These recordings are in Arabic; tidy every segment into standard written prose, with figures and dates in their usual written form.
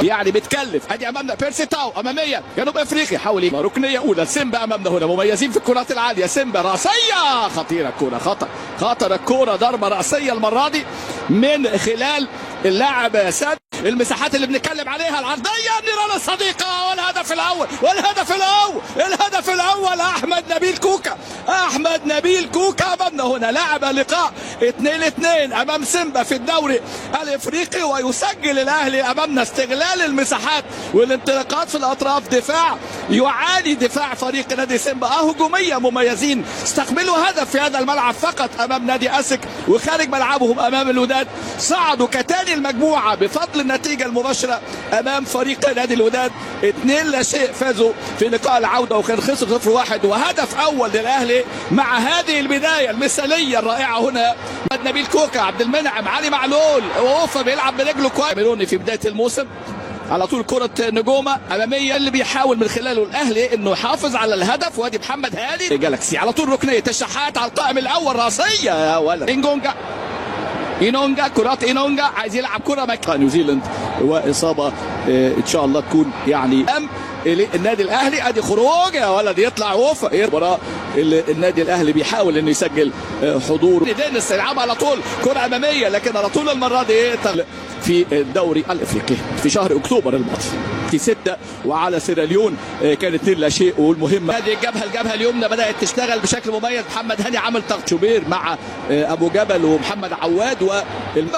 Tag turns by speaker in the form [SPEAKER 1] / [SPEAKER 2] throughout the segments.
[SPEAKER 1] يعني بتكلف. ادي امامنا بيرسي تاو اماميه جنوب افريقيا حاول ركنيه اولى. سيمبا امامنا هنا مميزين في الكرات العاليه. سيمبا راسيه خطيره الكوره خطر الكوره ضربه راسيه المره دي من خلال اللاعب ساد. المساحات اللي بنتكلم عليها العرضيه نيران الصديقه والهدف الاول احمد نبيل كوكا امامنا هنا. لعب لقاء 2-2 امام سيمبا في الدوري الافريقي ويسجل الاهلي امامنا. استغلال المساحات والانطلاقات في الاطراف. دفاع يعاني دفاع فريق نادي سيمبا. هجوميه مميزين. استقبلوا هدف في هذا الملعب فقط امام نادي اسك وخارج ملعبهم امام الوداد. صعدوا كتاني المجموعه بفضل النتيجه المباشره امام فريق نادي الوداد 2-0. فازوا في لقاء العوده وكان خسر 0-1 وهدف اول للاهلي مع هذه البدايه المثاليه الرائعه هنا. نبيل كوكا عبد المنعم علي معلول ووفا بيلعب برجله كويس. ميلوني في بدايه الموسم على طول كرة نجومة أمامية اللي بيحاول من خلاله الأهلي إنه يحافظ على الهدف. وادي محمد هادي جالاكسي على طول ركنية الشحات على القائم الأول راسية يا ولد. إينونجا كرات إينونجا عايز يلعب كرة مكة نيوزيلاند وإصابة إن شاء الله تكون يعني النادي الأهلي. أدي خروج يا ولد يطلع وفا وراء النادي الأهلي بيحاول إنه يسجل حضور. دينيس يلعب على طول كرة أمامية لكن على طول المرة دي في الدوري الافريقي في شهر اكتوبر الماضي في 6 وعلى سيراليون كانت 2-0. والمهم هذه الجبهه اليمنى بدات تشتغل بشكل مميز. محمد هاني عمل ضغط شوبير مع ابو جبل ومحمد عواد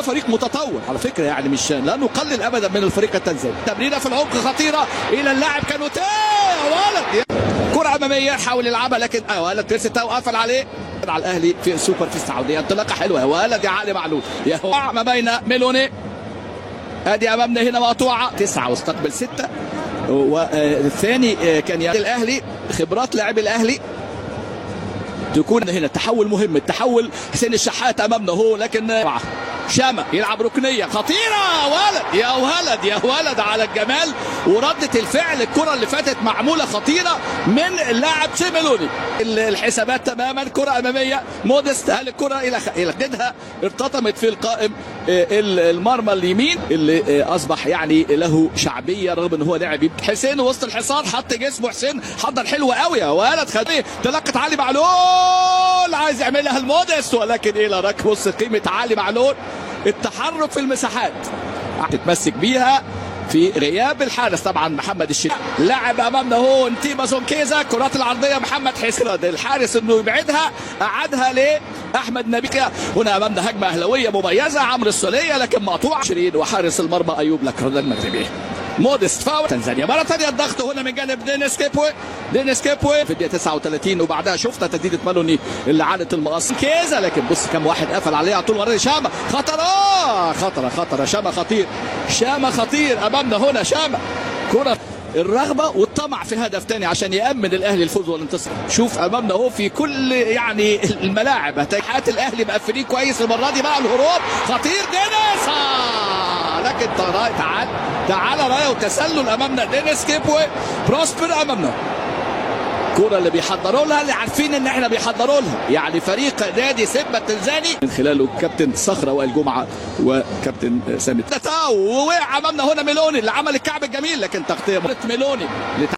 [SPEAKER 1] فريق متطور على فكره يعني مش لا نقلل ابدا من الفريق التنزاني. تمريره في العمق خطيره الى اللاعب كانوتيه ولد كره اماميه حاول يلعبها لكن ولد بيرسي تاو قفل عليه على الاهلي في السوبر في السعوديه. انطلاقه حلوه يا ولد يا علي معلول يا ما بين ميلوني. ادي امامنا هنا مقطوعه 9 واستقبل 6 والثاني كان الاهلي. خبرات لاعب الاهلي تكون هنا. تحول مهم التحول. حسين الشحات امامنا هو لكن شامة يلعب ركنيه خطيره يا ولد على الجمال ورده الفعل. الكره اللي فاتت معموله خطيره من اللاعب ميلوني. الحسابات تماما. كره اماميه مودست. هل الكره الى خدها ارتطمت في القائم المرمى اليمين اللي اصبح يعني له شعبيه رغم ان هو لاعب. حسين وسط الحصار حط جسمه. حسين حضر حلو قوي يا ولد. خديه تلقت علي معلول عايز يعملها المودست ولكن الى ركب. بص قيمه علي معلول التحرك في المساحات تتمسك بيها في غياب الحارس طبعا محمد الشريف. لاعب امامنا هو نتيبا زونكيزا. كرات العرضيه محمد حسين الحارس انه يبعدها اعادها لاحمد نبيل. هنا امامنا هجمه اهلاويه مميزه عمرو السوليه لكن مقطوع 20 وحارس المرمى ايوب لكرد المغربي. مودست فاول. تنزانيا مره ثانيه الضغط هنا من جانب دينيس كيبوي في الدقيقه 39 وبعدها شفنا تسديده مالوني اللي عادت المقص كيزا لكن بص كم واحد قفل عليه على طول. ورا شامه خطره شامه خطير امامنا هنا. شامه كره الرغبه والطمع في هدف ثاني عشان يامن الاهلي الفوز والانتصار. شوف امامنا اهو في كل يعني الملاعب هتلاقي الاهلي مقفلين كويس. المره دي بقى الهروب خطير دينيس لكن تعال رايه وتسلل امامنا. دينيس كيبوي بروسبر امامنا. الكوره اللي بيحضروا لها اللي عارفين ان احنا بيحضروا لها يعني فريق نادي سيمبا التنزاني من خلاله كابتن صخره وائل جمعه وكابتن سامي ووقع امامنا هنا ميلوني اللي عمل الكعب الجميل لكن تغطيه ميلوني